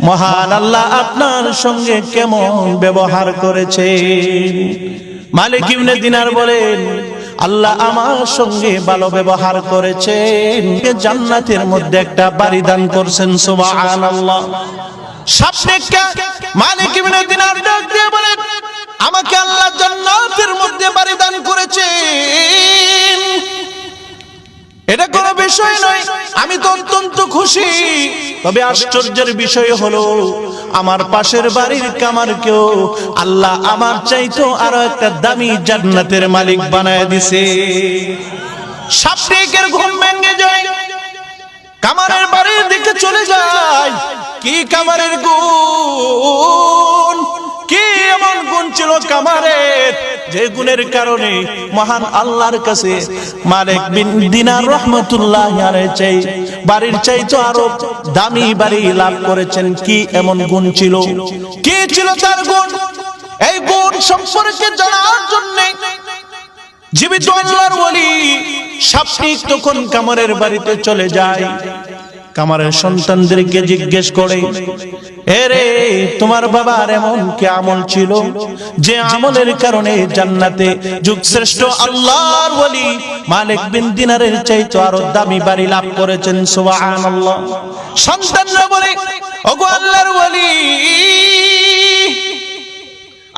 মহান আল্লাহ আপনার সঙ্গে কেমন ব্যবহার করেছেন? মালিক ইবনে দিনার বলেন আল্লাহ আমার সঙ্গে ভালো ব্যবহার করেছেন, জান্নাতের মধ্যে একটা বাড়ি দান করছেন। সুবহানাল্লাহ। সাবনেকা মালিক ইবনে দিনার ডাক দিয়ে বলেন আমাকে আল্লাহ জান্নাতের মধ্যে বাড়ি দান করেছেন, এটা কোনো বিষয় নয়, আমি তো অত্যন্ত খুশি। তবে আশ্চর্যের বিষয় হলো আমার পাশের বাড়ির কামারকেও আল্লাহ আমার চাইতো আরো একটা দামি জান্নাতের মালিক বানায় দিছে। সাবনেকের ঘুম ভেঙে যায়, কামারের বাড়ির দিকে চলে যায়। কি কামারের গুণ, কি এমন গুণ ছিল কামারের যে গুণের কারণে মহান আল্লাহর কাছে মালিক বিন দিনার রাহমাতুল্লাহি আলাইহি বাড়ির চাইতো আরো দামি বাড়ি লাভ করেছেন? কি এমন গুণ ছিল, কি ছিল তার গুণ? এই গুণ সম্পর্কে জানার জন্য জীবিত আল্লাহর ওলি সাবনিক তখন কামারের বাড়িতে চলে যায়। কামারের সন্তানদেরকে জিজ্ঞেস করে এরে তোমার বাবার এমন কি আমল ছিল যে আমলের কারণে জান্নাতে যুগশ্রেষ্ঠ আল্লাহর ওলি মালিক বিন দিনারের চাইতে আরো দামি বাড়ি লাভ করেছেন? সুবহানাল্লাহ। সন্তানরা বলে ওগো আল্লাহর ওলি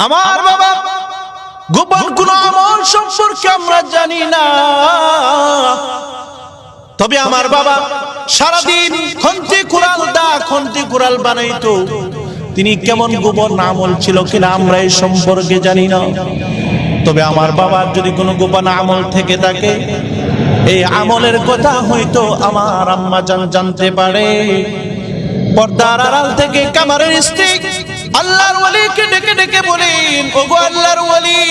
আমার বাবা গোপন কোন আমল সম্পর্কে আমরা জানি না, তবে আমার বাবা সারাদিন খন্তি কুড়াল বানাইতো, তিনি কেমন গোপন আমল ছিল কিনা আমরা এই সম্পর্কে জানি না। তবে আমার বাবার যদি কোনো গোপন আমল থেকে থাকে এই আমলের কথা হয়তো আমার আম্মা জানতে পারে। পর্দার আড়াল থেকে কামারের স্ত্রী আল্লাহর ওলিকে ডেকে ডেকে বলেন ওগো আল্লাহর ওলি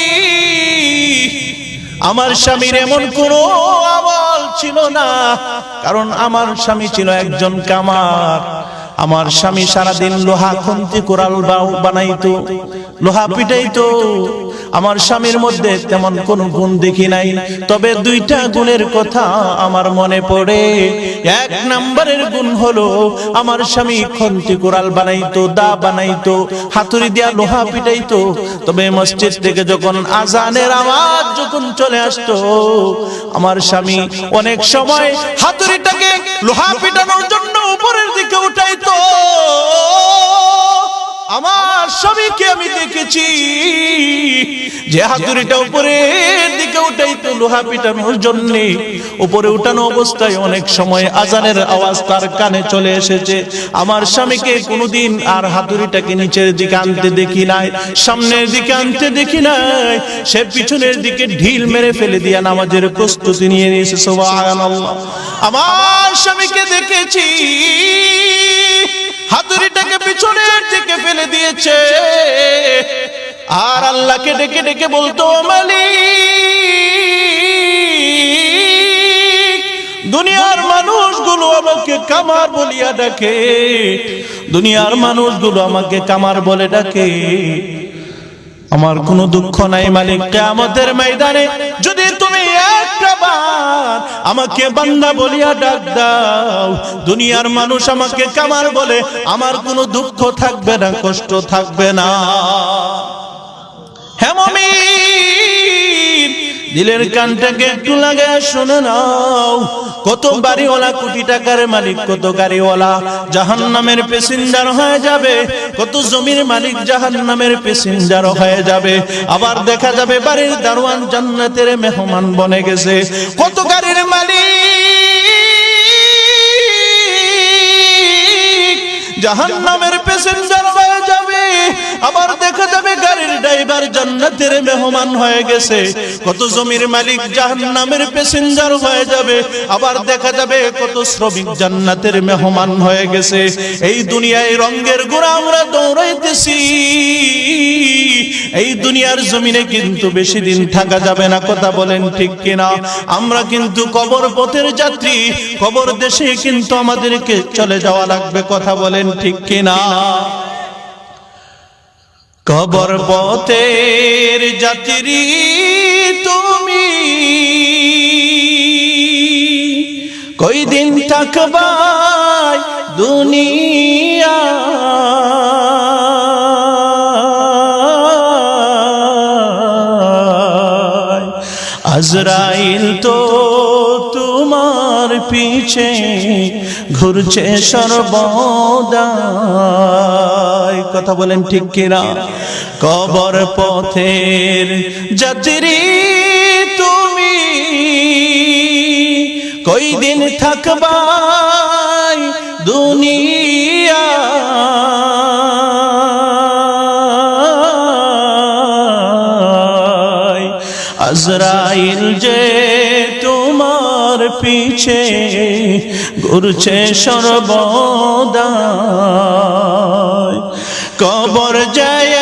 আমার স্বামীর এমন কোনো আমল ছিল না, কারণ আমার স্বামী ছিল একজন কামার। আমার স্বামী সারাদিন লোহা খুন্তি কুড়াল বানাইতো, লোহা পিটাইতো। আমার স্বামীর মধ্যে তেমন কোনো গুণ দেখি নাই, তবে দুইটা গুণের কথা আমার মনে পড়ে। এক নম্বরের গুণ হলো আমার স্বামী খন্তি কোরাল বানাইতো, দা বানাইতো, হাতুড়ি দিয়া লোহা পিটাইতো। তবে মসজিদ থেকে যখন আজানের আওয়াজ যখন চলে আসতো, আমার স্বামী অনেক সময় হাতুড়িটাকে লোহা পিটানোর জন্য উপরের দিকে উঠাইতো। আমার স্বামীকে আমি দেখেছি যে হাতুড়িটা উপরের দিকে উঠাইতো লোহা পিটানোর জন্য। উপরে উঠানো অবস্থায় অনেক সময় আজানের আওয়াজ তার কানে চলে এসেছে। আমার স্বামীকে কোনোদিন আর হাতুড়িটাকে নিচের দিকে আনতে দেখি নাই, সামনের দিকে আনতে দেখি নাই। সে পিছনের দিকে ঢিল মেরে ফেলে দিয়া নামাজের প্রস্তুতি নিয়ে নিয়েছে। সুবহানাল্লাহ। আমার স্বামীকে দেখেছি হাতুড়িটাকে পিছনের দিকে ফেলে দিয়েছে, আর আল্লাহকে ডেকে ডেকে বলতো, মালিক, দুনিয়ার মানুষগুলো আমাকে কামার বলিয়া ডাকে, দুনিয়ার মানুষগুলো আমাকে কামার বলে ডাকে, আমার কোনো দুঃখ নাই মালিক। কিয়ামতের ময়দানে যদি তুমি একবার আমাকে বান্দা বলিয়া ডাক দাও, দুনিয়ার মানুষ আমাকে কামার বলে, আমার কোনো দুঃখ থাকবে না, কষ্ট থাকবে না। হে মুমিন, দিলের কানটাকে একটু লাগায় শুনে নাও। কত বাড়িওয়ালা কোটি টাকার মালিক, কত গাড়িওয়ালা জাহান্নামের প্যাসেঞ্জার হয়ে যাবে, কত জমির মালিক জাহান্নামের প্যাসেঞ্জার হয়ে যাবে। আবার দেখা যাবে বাড়ির দারোয়ান জান্নাতের মেহমান বনে গেছে। কত গাড়ির মালিক জাহান্নামের প্যাসেঞ্জার হয়ে যাবে। আবার দেখা যাবে গাড়ির ড্রাইভার জান্নাতের মেহমান হয়ে গেছে। কত জমির মালিক জাহান্নামের প্যাসেঞ্জার হয়ে যাবে। আবার দেখা যাবে কত শ্রমিক জান্নাতের মেহমান হয়ে গেছে। এই দুনিয়ায় রঙের ঘোড়া আমরা দৌড়াইতেছি। এই দুনিয়ার জমিনে কিন্তু বেশি দিন থাকা যাবে না, কথা বলেন ঠিক কিনা? আমরা কিন্তু কবর পথের যাত্রী, কবর দেশে কিন্তু আমাদেরকে চলে যাওয়া লাগবে, কথা বলেন ঠিক কিনা? কবর পথের যাত্রী তুমি, কই দিন থাকবাই দুনিয়া, আজরাইল তো তোমার পিছে ঘুরছে সর্বদা, কথা বলেন ঠিক কিনা? কবর পথের যাত্রী তুমি, কই দিন থাকবাই দুনিয়া, আজরাইল যে তোমার পিছে ঘুরছে সর্বদা, কবর যায়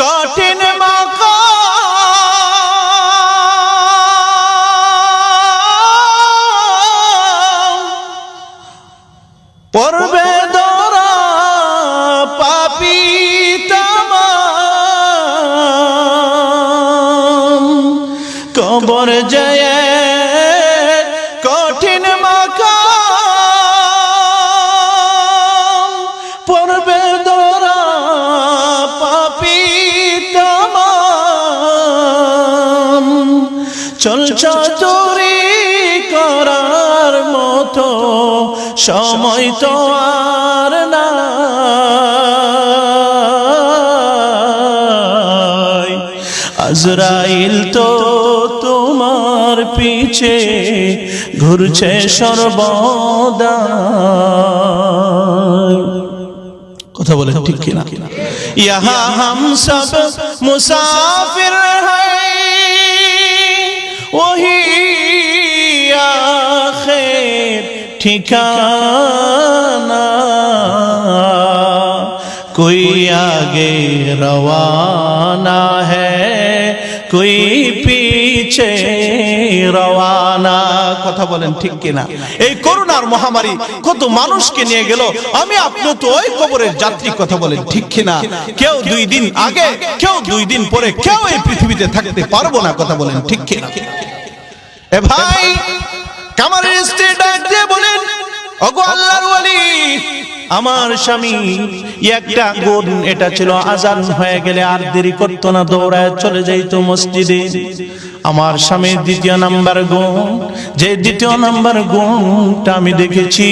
কঠিন মাকাম, পড়বে ধরা পাপী তামাম, কবর যায় কঠিন মাকাম, পড়বে ধরা পাপী তামাম, চলছে চুরি করার মতো সময় তো আর নাই, আজরাইল তো তোমার পিছে ঘুরছে সর্বদা, কথা বলে ঠিক কিনা? ইহা হাম সব মুসাফির হ্যায়, ওহি আখির ঠিকানা, कोई आगे रवाना है, कोई पीछे रवाना, কথা বলেন ঠিক কিনা? এই করোনা করোনার মহামারী কত মানুষকে নিয়ে গেল, আমি আপনি তো ওই কবরের যাত্রী, কথা বলেন ঠিক কিনা? কেউ 2 দিন আগে, কেউ 2 দিন পরে, কেউ এই পৃথিবীতে থাকতে পারবো না, কথা বলেন ঠিক কিনা? এ ভাই, কামারের স্ত্রী ডাক দিয়ে বলেন, ওগো আল্লাহর ওয়ালি, আমার স্বামী একটা গুণ এটা ছিল, আজান হয়ে গেলে আর দেরি করতো না, দৌড়ায় চলে যাইতো মসজিদে। আমার স্বামীর দ্বিতীয় নাম্বার গুণ, যে দ্বিতীয় নাম্বার গুণটা আমি দেখেছি,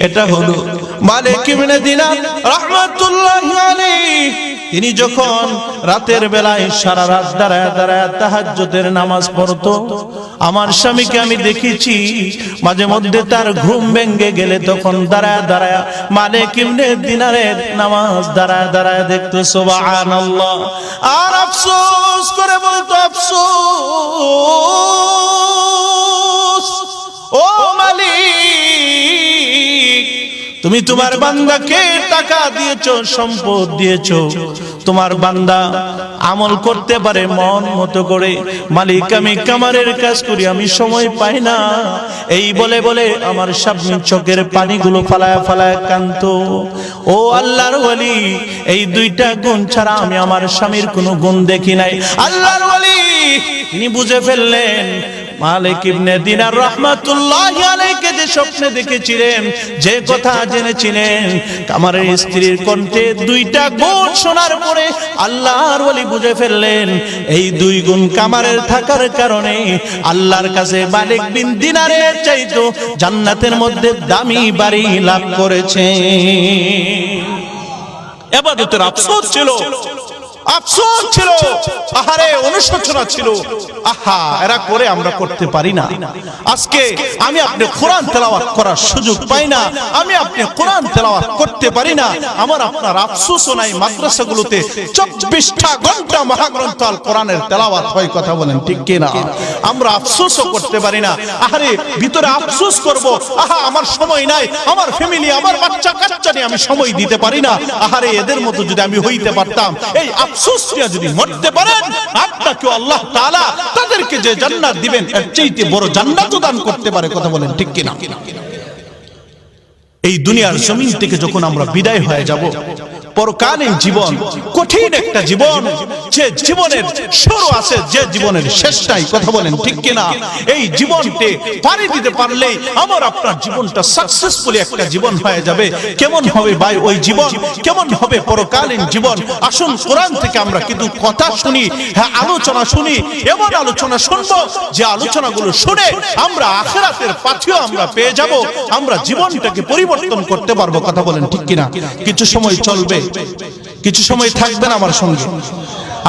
এটা হলো মালিক ইবনে দিনার রাহমাতুল্লাহি আলাইহি, তিনি যখন রাতের বেলায় সারা রাত দাঁড়ায় দাঁড়ায় তাহাজ্জুদের নামাজ পড়তো, আমার স্বামীকে আমি দেখেছি মাঝে মধ্যে তার ঘুম ভেঙে গেলে তখন দাঁড়ায় দাঁড়ায় মালিক ইবনে দিনারের নামাজ দাঁড়ায় দাঁড়ায় দেখতো। সুবহানাল্লাহ। আর আফসোস করে বলতো, আফসোস ও মালিক, তুমি তোমার বান্দাকে টাকা দিয়েছো, সম্পদ দিয়েছো, তোমার বান্দা আমল করতে পারে মন মতো করে, মালিক আমি কামারের কাজ করি, আমি সময় পাই না। এই বলে বলে আমার স্বামী চোখের পানিগুলো ফালায় ফালায় কাঁদতো। ও আল্লাহর ওয়ালি, এই 2টা গুণ ছাড়া আমি আমার স্বামীর কোনো গুণ দেখি নাই। আল্লাহর ওয়ালি তিনি বুঝে ফেললেন, মালিক ইবনে দিনার রাহমাতুল্লাহি আলাইহি যে স্বপ্নে দেখেছিলেন, যে কথা জেনেছিলেন, কামারের স্ত্রীর কণ্ঠে 2টা গুণ শোনার পরে আল্লাহর ওয়ালি বুঝে ফেললেন, এই 2 গুণ কামারের থাকার কারণে আল্লাহর কাছে মালিক বিন দিনারের চাইতো জান্নাতের মধ্যে দামি বাড়ি লাভ করেছে। ইবাদতের আফসোস ছিল, আফসোস ছিল, আহারে অনুশোচনা ছিল, আহা এরা করে আমরা করতে পারি না। আজকে আমি আপনি কোরআন তেলাওয়াত করার সুযোগ পাই না, আমি আপনি কোরআন তেলাওয়াত করতে পারি না, আমার আপনার আফসোসও নাই। মাদ্রাসাগুলোতে 24টা ঘন্টা মহাগ্রন্থ আল কোরআনের তেলাওয়াত হয়, কথা বলেন ঠিক কিনা? আমরা আফসোসও করতে পারি না। আহারে ভিতরে আফসোস করব, আহা আমার সময় নাই, আমার ফ্যামিলি, আমার বাচ্চা কাচ্চা নিয়ে আমি সময় দিতে পারি না। আহারে এদের মতো যদি আমি হইতে পারতাম, এই আফসোস নিয়ে যদি মরতে পারেন, আপনাকে আল্লাহ তাআলা তাদেরকে যে জান্নাত দিবেন এর চাইতে বড় জান্নাতও দান করতে পারে, কথা বলেন ঠিক কিনা? এই দুনিয়ার জমিন থেকে যখন আমরা বিদায় হয়ে যাব, পরকালীন জীবন কঠিন একটা জীবন, যে জীবনের শুরু আছে, যে জীবনের শেষ নাই, কথা বলেন ঠিক কিনা? এই জীবনতে পাড়ি দিতে পারলেই আমার আপনার জীবনটা সাকসেসফুলি একটা জীবন হয়ে যাবে। কেমন হবে ভাই ওই জীবন, কেমন হবে পরকালীন জীবন? আসুন কোরআন থেকে আমরা কিন্তু কথা শুনি, হ্যাঁ আলোচনা শুনি, এমন আলোচনা শুনবো যে আলোচনাগুলো শুনে আমরা আখিরাতের পাথেও আমরা পেয়ে যাব, আমরা জীবনটাকে পরিবর্তন করতে পারবো, কথা বলেন ঠিক কিনা? কিছু সময় চলবে, কিছু সময় থাকবেন আমার সঙ্গে।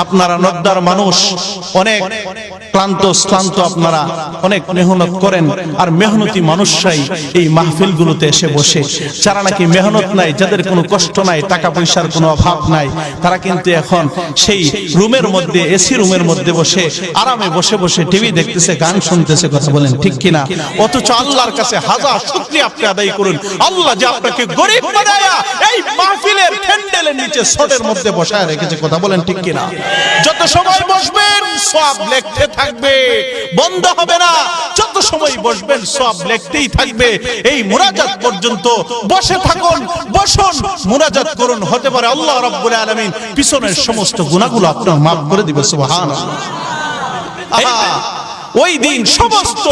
আপনারা নদ্দার মানুষ, অনেক ক্লান্ত শ্রান্ত, আপনারা অনেক মেহনত করেন, আর মেহনতি মানুষরাই এই মাহফিলগুলোতে এসে বসে। যারা নাকি মেহনত নাই, যাদের কোনো কষ্ট নাই, টাকা পয়সার কোনো অভাব নাই, তারা কিন্তু এখন সেই রুমের মধ্যে, এসি রুমের মধ্যে বসে আরামে বসে বসে টিভি দেখতেছে, গান শুনতেছে, কথা বলেন ঠিক কিনা? অথচ আল্লাহর কাছে হাজার শুকরিয়া আপনি আদায় করুন, আল্লাহ যে আপনাকে গরিব বানায়া এই মাহফিলের প্যান্ডেলের নিচে ছটের মধ্যে বসায় রেখেছে, কথা বলেন ঠিক কিনা? যত সময় বসবেন সওয়াব লিখতে থাকবে, বন্ধ হবে না। যত সময় বসবেন সওয়াব লিখতেই থাকবে। এই মুনাজাত পর্যন্ত বসে থাকুন, বসুন, মুনাজাত করুন। হতে পারে আল্লাহ রাব্বুল আলামিন পিছনের সমস্ত গুনাহগুলো আপনার maaf করে দিবে। সুবহানাল্লাহ। ওই দিন সমস্ত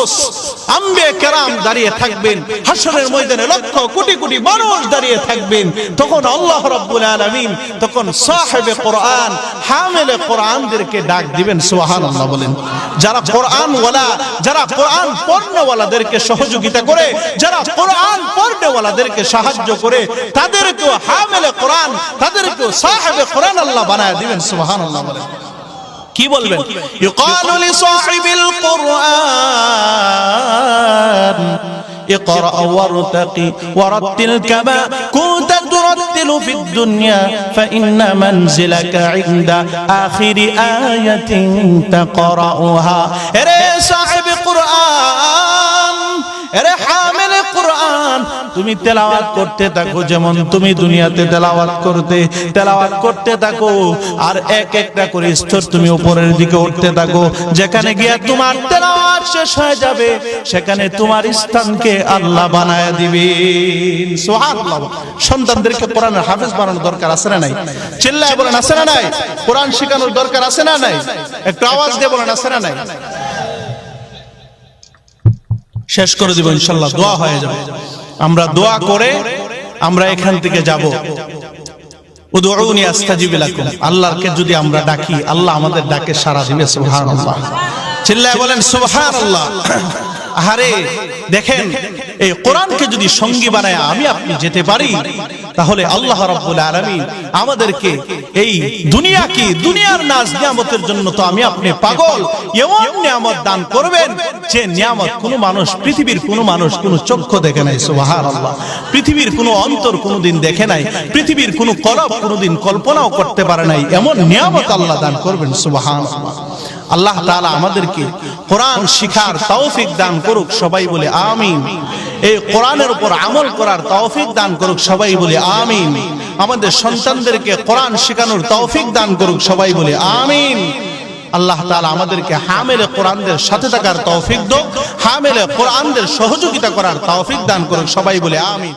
আম্বিয়া কেরাম দাঁড়িয়ে থাকবেন, হাসরের ময়দানে লক্ষ কোটি কোটি মানুষ দাঁড়িয়ে থাকবেন। তখন আল্লাহ রাব্বুল আলামিন তখন সাহেবে কোরআন, হামিলে কোরআনদেরকে ডাক দিবেন। সুবহানাল্লাহ বলেন। যারা কোরআন ওয়ালা, যারা কোরআন পড়নেওয়ালাদেরকে সহযোগিতা করে, যারা কোরআন পড়নেওয়ালাদেরকে সাহায্য করে, তাদেরকেও হামিলে কোরআন, তাদেরকেও সাহেবে কোরআন আল্লাহ বানায় দিবেন। সুবহানাল্লাহ বলেন। কি বলবেন? ইকালু লিসাহিবিল কুরআন ইকরা ওয়ারতাকি ওয়ারাতিল কামা কুনতা তুরাতিলু ফিদ দুনিয়া ফাইন্না মানজিলাকা ইনদা আখিরি আয়াতিন তাকরাউহা। এরে সাহিবে কুরআন, এরে হামিলে কুরআন, তুমি তেলাওয়াত করতে থাকো, যেমন তুমি দুনিয়াতে তেলাওয়াত করতে থাকো, আর এক একটা করে স্তর তুমি উপরের দিকে উঠতে থাকো। যেখানে গিয়া তোমার তেলাওয়াত শেষ হয়ে যাবে, সেখানে তোমার স্থানকে আল্লাহ বানায় দিবেন। সুবহানাল্লাহ। সন্তানদেরকে কোরআনের হাফেজ বানানোর দরকার আছে না নাই? চিল্লায় বলেন আছে না নাই? কোরআন শেখানোর দরকার আছে না নাই? একটু আওয়াজ দিয়ে বলেন আছে না নাই? শেষ করে দিব ইনশাআল্লাহ, দোয়া হয়ে যাবে। আমরা দোয়া করে আমরা এখান থেকে যাব। উদউনি আস্তাজিব লাকুম, আল্লাহকে যদি আমরা ডাকি, আল্লাহ আমাদের ডাকে সাড়া দিবে। সুবহানাল্লাহ। চিল্লায় বলেন সুবহানাল্লাহ। আরে দেখেন, এই কোরআনকে যদি সঙ্গী বানায় আমি আপনি যেতে পারি, তাহলে আল্লাহ রাব্বুল আলামিন আমাদেরকে এই দুনিয়ার নাজ নিয়ামতের জন্য তো আমি আপনি পাগল, এমন নিয়ামত দান করবেন যে নিয়ামত পৃথিবীর কোনো মানুষ কোনো চক্ষু দেখে নাই। সুবহানাল্লাহ। পৃথিবীর কোনো অন্তর কোনোদিন দেখে নাই, পৃথিবীর কোনো কলব কোনোদিন কল্পনাও করতে পারে নাই, এমন নিয়ামত আল্লাহ দান করবেন। সুবহানাল্লাহ। আল্লাহ তাআলা আমাদেরকে কোরআন শিখার তৌফিক দান করুক, সবাই বলে আমিন। এই কোরআনের উপর আমল করার তৌফিক দান করুক, সবাই বলে আমিন। আমাদের সন্তানদেরকে কোরআন শেখানোর তৌফিক দান করুক, সবাই বলে আমিন। আল্লাহ তাআলা আমাদেরকে হামিলে কোরআনদের সাথে থাকার তৌফিক দাও, হামিলে কোরআনদের সহযোগিতা করার তৌফিক দান করুক, সবাই বলে আমিন।